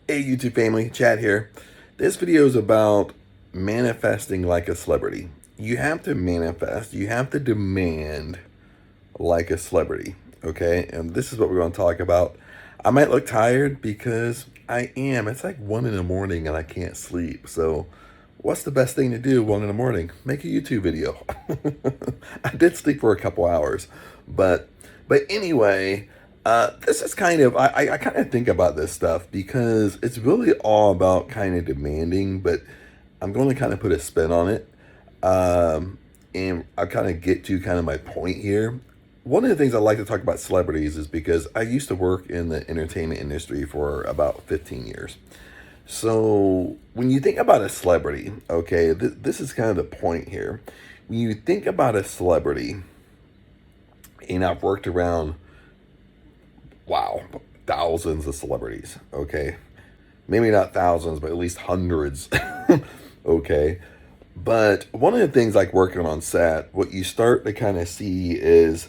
Hey YouTube family, Chad here. This video is about manifesting like a celebrity. You have to manifest, you have to demand like a celebrity, okay? And this is what we're going to talk about. I might look tired because I am. It's like 1 in the morning and I can't sleep. So what's the best thing to do 1 in the morning? Make a YouTube video. I did sleep for a couple hours, but anyway, this is kind of I kind of think about this stuff because it's really all about kind of demanding, but I'm going to kind of put a spin on it, and I'll kind of get to kind of my point here. One of the things I like to talk about celebrities is because I used to work in the entertainment industry for about 15 years. So when you think about a celebrity, okay, this is kind of the point here. When you think about a celebrity, and I've worked around, wow, thousands of celebrities, okay? Maybe not thousands, but at least hundreds, okay? But one of the things like working on set, what you start to kind of see is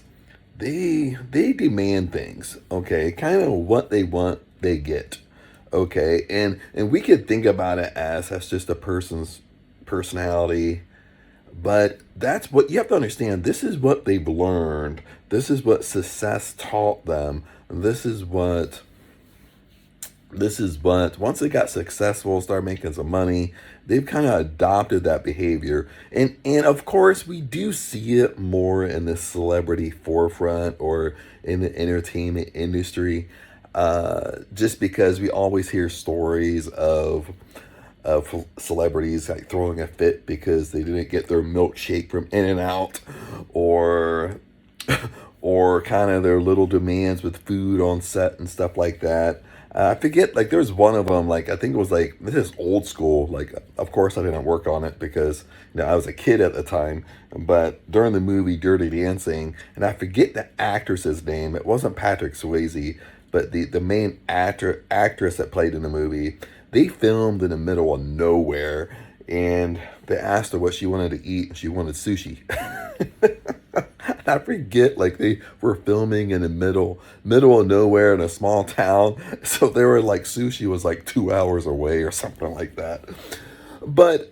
they demand things, okay? Kind of what they want, they get, okay? And we could think about it as that's just a person's personality, but that's what you have to understand. This is what they've learned. This is what success taught them. This is what once they got successful, start making some money, they've kind of adopted that behavior. And of course we do see it more in the celebrity forefront or in the entertainment industry, just because we always hear stories of celebrities like throwing a fit because they didn't get their milkshake from In and Out, or or kind of their little demands with food on set and stuff like that. I forget, like there's one of them, like I think it was like, this is old school. Like, of course I didn't work on it because I was a kid at the time. But during the movie Dirty Dancing, and I forget the actress's name. It wasn't Patrick Swayze, but the main actress that played in the movie. They filmed in the middle of nowhere, and they asked her what she wanted to eat, and she wanted sushi. I forget, like they were filming in the middle of nowhere in a small town, so they were like, sushi was like 2 hours away or something like that. But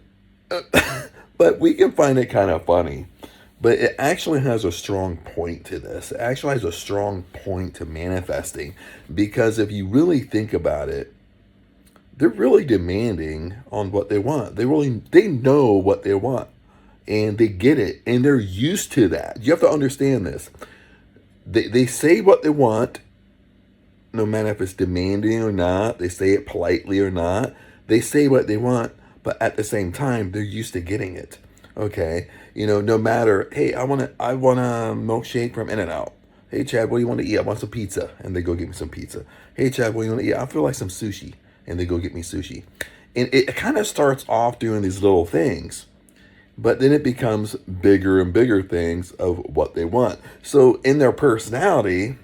but we can find it kind of funny. But it actually has a strong point to this. It actually has a strong point to manifesting, because if you really think about it, they're really demanding on what they want. They know what they want, and they get it, and they're used to that. You have to understand this. They say what they want, no matter if it's demanding or not. They say it politely or not. They say what they want, but at the same time, they're used to getting it. Okay, no matter. Hey, I want a milkshake from In and Out. Hey Chad, what do you want to eat? I want some pizza, and they go get me some pizza. Hey Chad, what do you want to eat? I feel like some sushi, and they go get me sushi. And it kind of starts off doing these little things, but then it becomes bigger and bigger things of what they want. So in their personality,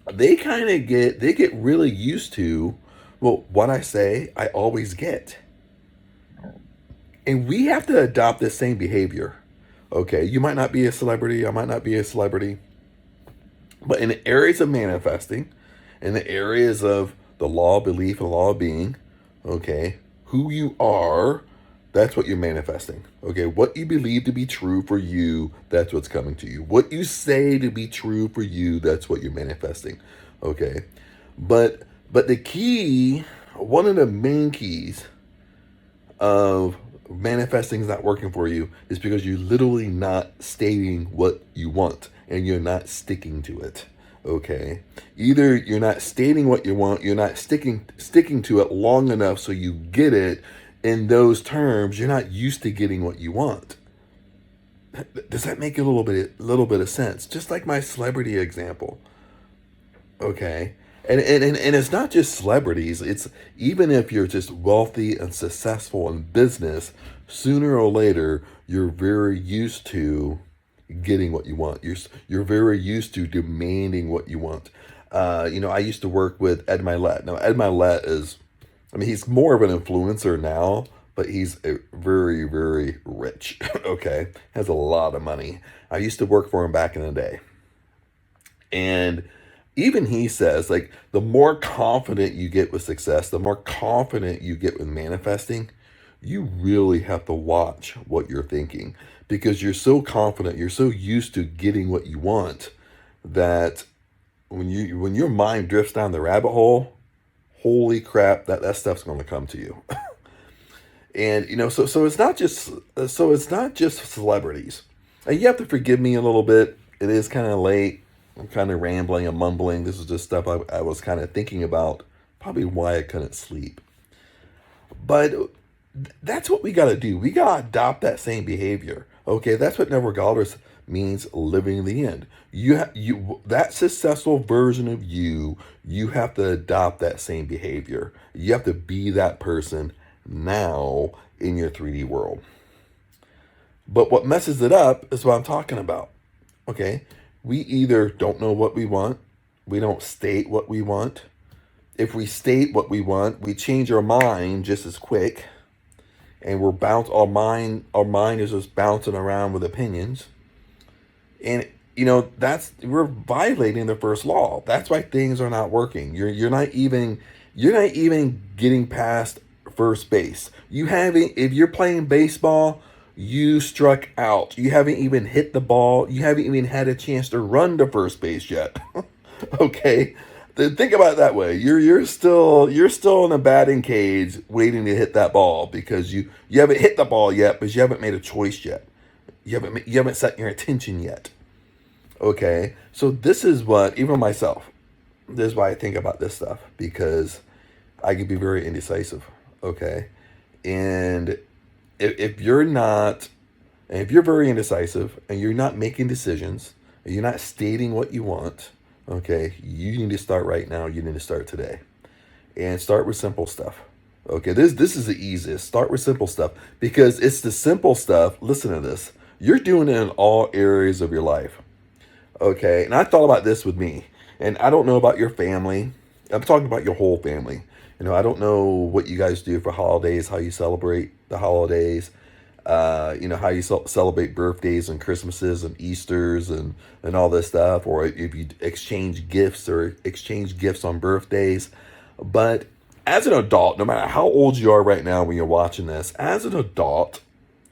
they get really used to, well, what I say, I always get. And we have to adopt the same behavior. Okay, you might not be a celebrity, I might not be a celebrity, but in the areas of manifesting, in the areas of the law of belief and law of being, okay, who you are, that's what you're manifesting. Okay, what you believe to be true for you, that's what's coming to you. What you say to be true for you, that's what you're manifesting. Okay, but the key, one of the main keys of manifesting is not working for you is because you're literally not stating what you want, and you're not sticking to it. Okay, either you're not stating what you want, you're not sticking to it long enough so you get it in those terms. You're not used to getting what you want. Does that make a little bit of sense? Just like my celebrity example. Okay, and it's not just celebrities. It's even if you're just wealthy and successful in business, sooner or later you're very used to getting what you want. You're very used to demanding what you want. I used to work with Ed Milet. Now Ed Milet is, I mean, he's more of an influencer now, but he's very, very rich. Okay, has a lot of money. I used to work for him back in the day, and Even he says, like, the more confident you get with success, the more confident you get with manifesting, you really have to watch what you're thinking, because you're so confident, you're so used to getting what you want, that when your mind drifts down the rabbit hole, holy crap, that stuff's going to come to you. And so it's not just celebrities. And you have to forgive me a little bit. It is kind of late. I'm kind of rambling and mumbling. This is just stuff I was kind of thinking about, probably why I couldn't sleep. But that's what we got to do. We got to adopt that same behavior. Okay, that's what never regardless means, living the end. You that successful version of you, you have to adopt that same behavior. You have to be that person now in your 3D world. But what messes it up is what I'm talking about. Okay, we either don't know what we want, we don't state what we want. If we state what we want, we change our mind just as quick, and our mind is just bouncing around with opinions. And we're violating the first law. That's why things are not working. You're not even getting past first base. If you're playing baseball, you struck out. You haven't even hit the ball. You haven't even had a chance to run to first base yet. Okay? Then think about it that way. You're still in a batting cage waiting to hit that ball, because you haven't hit the ball yet, but you haven't made a choice yet. You haven't set your attention yet. Okay? So this is what, even myself, this is why I think about this stuff, because I can be very indecisive. Okay? And if you're not, and if you're very indecisive and you're not making decisions, and you're not stating what you want, okay, you need to start right now. You need to start today, and start with simple stuff. Okay, this is the easiest. Start with simple stuff, because it's the simple stuff. Listen to this. You're doing it in all areas of your life. Okay, and I thought about this with me, and I don't know about your family. I'm talking about your whole family. I don't know what you guys do for holidays, how you celebrate the holidays, how you celebrate birthdays and Christmases and Easters and all this stuff, or if you exchange gifts on birthdays. But as an adult, no matter how old you are right now when you're watching this, as an adult,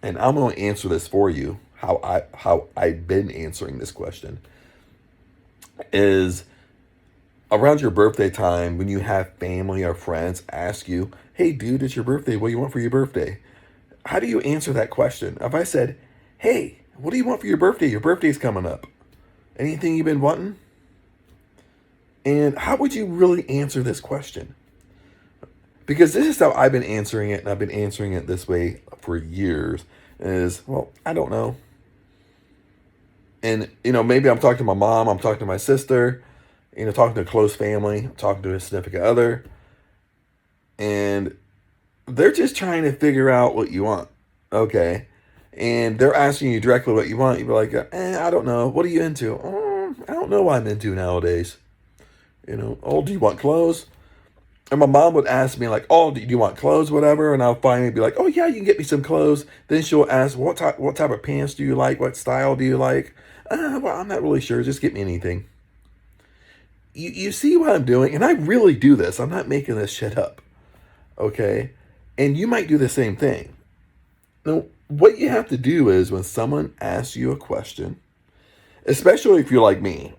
and I'm going to answer this for you, how I've been answering this question, is around your birthday time, when you have family or friends ask you, "Hey dude, it's your birthday, what do you want for your birthday?" How do you answer that question? If I said, "Hey, what do you want for your birthday? Your birthday's coming up. Anything you've been wanting?" And how would you really answer this question? Because this is how I've been answering it, and I've been answering it this way for years, is, well, I don't know. And, maybe I'm talking to my mom, I'm talking to my sister, talking to a close family, talking to a significant other, and they're just trying to figure out what you want. Okay. And they're asking you directly what you want. You'd be like, I don't know. What are you into? I don't know what I'm into nowadays. Oh, do you want clothes? And my mom would ask me, like, "Oh, do you want clothes, whatever?" And I'll finally be like, "Oh yeah, you can get me some clothes." Then she'll ask, what type of pants do you like? What style do you like? Well, I'm not really sure. Just get me anything. You see what I'm doing? And I really do this. I'm not making this shit up. Okay? And you might do the same thing. Now, what you have to do is, when someone asks you a question, especially if you're like me,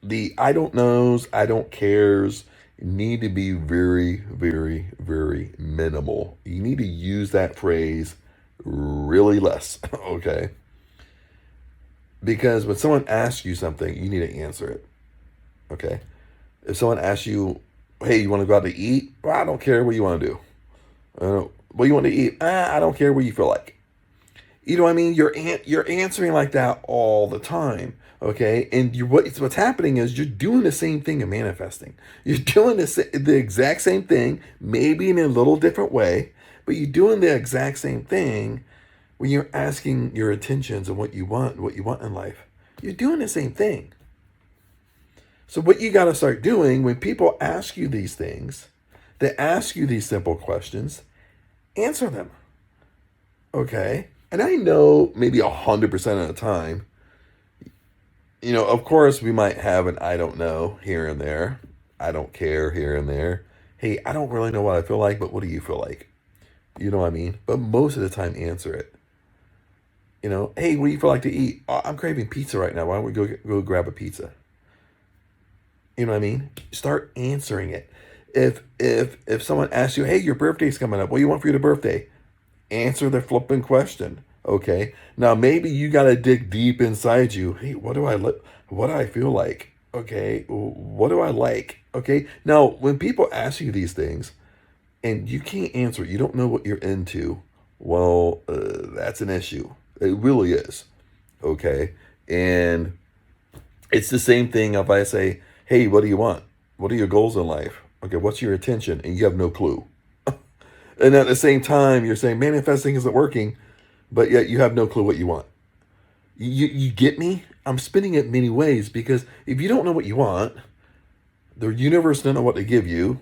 the I don't knows, I don't cares need to be very, very, very minimal. You need to use that phrase really less, okay? Because when someone asks you something, you need to answer it, okay? If someone asks you, "Hey, you want to go out to eat?" Well, I don't care what you want to do. What do you want to eat? I don't care what you feel like. You know what I mean? You're answering like that all the time, okay? And what's happening is you're doing the same thing in manifesting. You're doing the exact same thing, maybe in a little different way, but you're doing the exact same thing when you're asking your intentions and what you want in life. You're doing the same thing. So what you got to start doing when people ask you these things, they ask you these simple questions, answer them, okay? And I know maybe 100% of the time, Of course, we might have an I don't know here and there. I don't care here and there. Hey, I don't really know what I feel like, but what do you feel like? You know what I mean? But most of the time, answer it. Hey, what do you feel like to eat? Oh, I'm craving pizza right now. Why don't we go grab a pizza? You know what I mean? Start answering it. If someone asks you, hey, your birthday's coming up, what do you want for your birthday? Answer the flipping question. Okay. Now maybe you gotta dig deep inside you. Hey, what do I feel like? Okay. What do I like? Okay. Now when people ask you these things and you can't answer, you don't know what you're into. Well, that's an issue. It really is. Okay. And it's the same thing if I say, hey, what do you want? What are your goals in life? Okay, what's your intention? And you have no clue. And at the same time, you're saying manifesting isn't working, but yet you have no clue what you want. You get me? I'm spinning it many ways because if you don't know what you want, the universe doesn't know what to give you.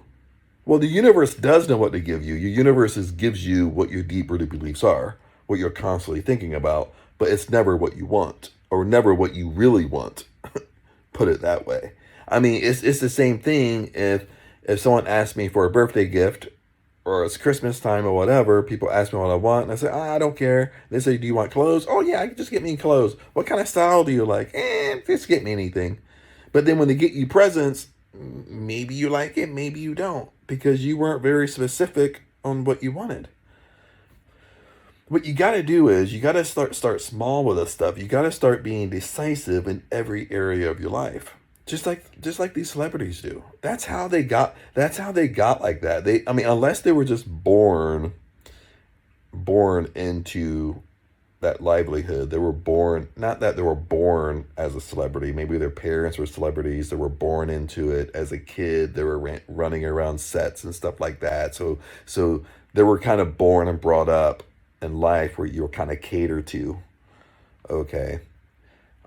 Well, the universe does know what to give you. Your universe gives you what your deep rooted beliefs are, what you're constantly thinking about, but it's never what you want or never what you really want. Put it that way. I mean, it's the same thing if someone asks me for a birthday gift or it's Christmas time or whatever, people ask me what I want, and I say, I don't care. They say, do you want clothes? Oh, yeah, just get me clothes. What kind of style do you like? Just get me anything. But then when they get you presents, maybe you like it, maybe you don't, because you weren't very specific on what you wanted. What you got to do is you got to start small with this stuff. You got to start being decisive in every area of your life. Just like these celebrities do. That's how they got like that. I mean, unless they were just born into that livelihood. They were born, not that they were born as a celebrity. Maybe their parents were celebrities. They were born into it as a kid. They were running around sets and stuff like that. So they were kind of born and brought up in life where you were kind of catered to. Okay.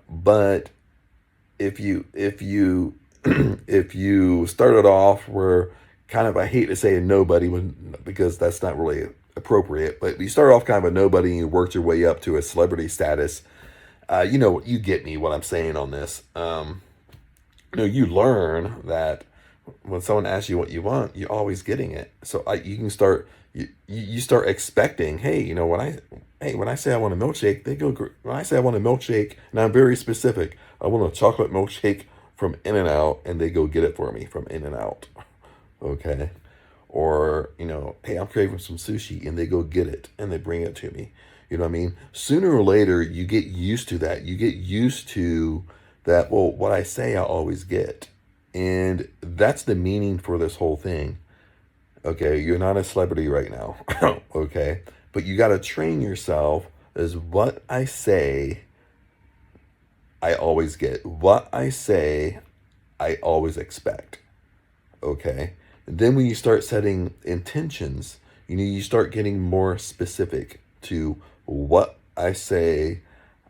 But if you if you started off where kind of, I hate to say a nobody because that's not really appropriate, but you start off kind of a nobody and you worked your way up to a celebrity status. You get me what I'm saying on this. You learn that when someone asks you what you want, you're always getting it. So you can start you start expecting, hey, when I say I want a milkshake, they go. When I say I want a milkshake, and I'm very specific, I want a chocolate milkshake from In and Out, and they go get it for me from In and Out. Okay. Or, hey, I'm craving some sushi, and they go get it and they bring it to me. You know what I mean? Sooner or later, you get used to that. You get used to that. Well, what I say, I always get. And that's the meaning for this whole thing. Okay. You're not a celebrity right now. Okay. But you got to train yourself as what I say, I always get. What I say, I always expect. Okay. And then when you start setting intentions, you start getting more specific to what I say,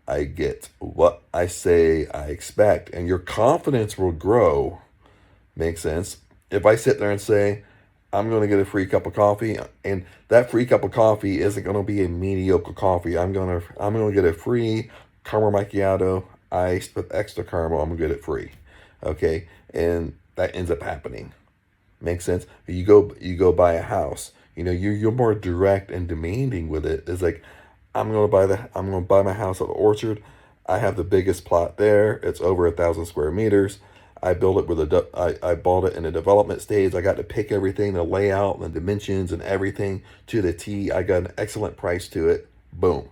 I get. What I say, I expect. And your confidence will grow. Makes sense? If I sit there and say, I'm going to get a free cup of coffee, and that free cup of coffee isn't going to be a mediocre coffee. I'm going to get a free caramel macchiato, iced with extra caramel. I'm going to get it free. Okay? And that ends up happening. Makes sense? You go buy a house. You're more direct and demanding with it. It's like, I'm going to buy my house at the Orchard. I have the biggest plot there. It's over 1,000 square meters. I built it I bought it in a development stage. I got to pick everything, the layout and the dimensions and everything to the T. I got an excellent price to it. Boom.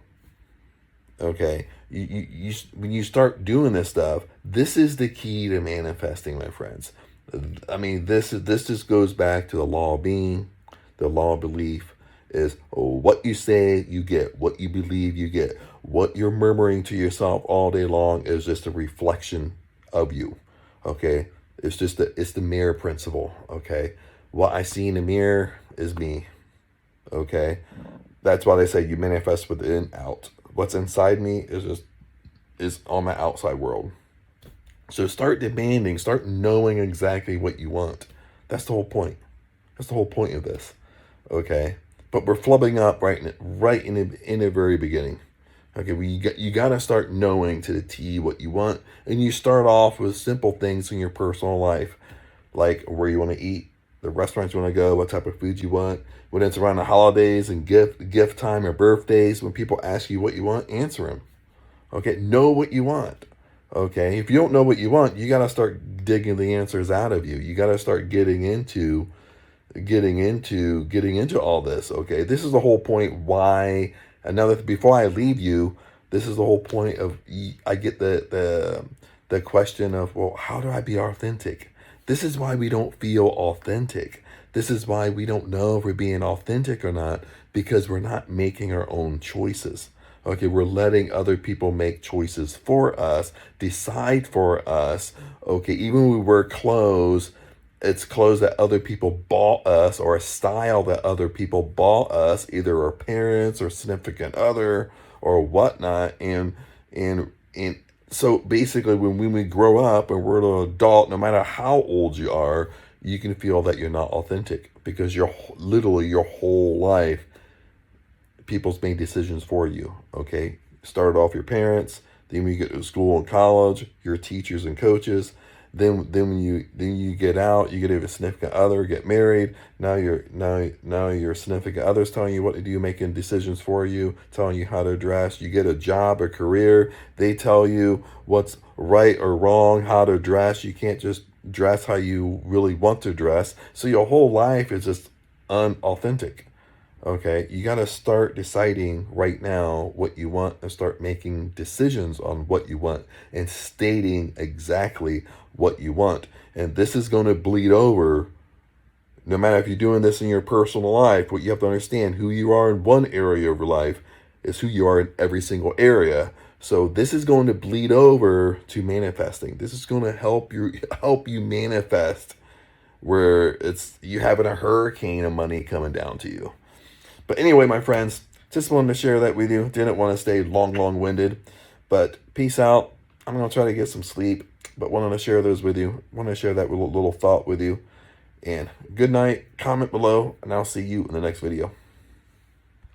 Okay. When you start doing this stuff, this is the key to manifesting, my friends. I mean, this just goes back to the law of being, the law of belief is what you say, you get. What you believe, you get. What you're murmuring to yourself all day long is just a reflection of you. Okay, it's the mirror principle. Okay, what I see in the mirror is me. Okay, that's why they say you manifest within out. What's inside me is on my outside world. So start demanding, start knowing exactly what you want. That's the whole point. That's the whole point of this. Okay, but we're flubbing up right in the very beginning. Okay, well, you got to start knowing to the T what you want, and you start off with simple things in your personal life, like where you want to eat, the restaurants you want to go, what type of food you want. When it's around the holidays and gift time or birthdays, when people ask you what you want, answer them. Okay, know what you want. Okay, if you don't know what you want, you got to start digging the answers out of you. You got to start getting into all this. Okay, this is the whole point why. Another before I leave you, this is the whole point of. I get the question of, well, how do I be authentic? This is why we don't feel authentic. This is why we don't know if we're being authentic or not, because we're not making our own choices. Okay, we're letting other people make choices for us, decide for us. Okay, even when we wear clothes, it's clothes that other people bought us, or a style that other people bought us, either our parents or significant other or whatnot. And so basically, when we grow up and we're an adult, no matter how old you are, you can feel that you're not authentic, because you're literally your whole life people's made decisions for you. Okay, started off your parents, then when you get to school and college, your teachers and coaches. Then when you get out, you get a significant other, get married. Now your significant other's telling you what to do, making decisions for you, telling you how to dress. You get a job, a career. They tell you what's right or wrong, how to dress. You can't just dress how you really want to dress. So your whole life is just unauthentic. Okay, you got to start deciding right now what you want and start making decisions on what you want and stating exactly what you want. And this is going to bleed over no matter if you're doing this in your personal life. What you have to understand, who you are in one area of your life is who you are in every single area. So this is going to bleed over to manifesting. This is going to help you manifest where it's you having a hurricane of money coming down to you. But anyway, my friends, just wanted to share that with you. Didn't want to stay long-winded. But peace out. I'm going to try to get some sleep, but wanted to share those with you. Want to share that little thought with you. And good night. Comment below, and I'll see you in the next video.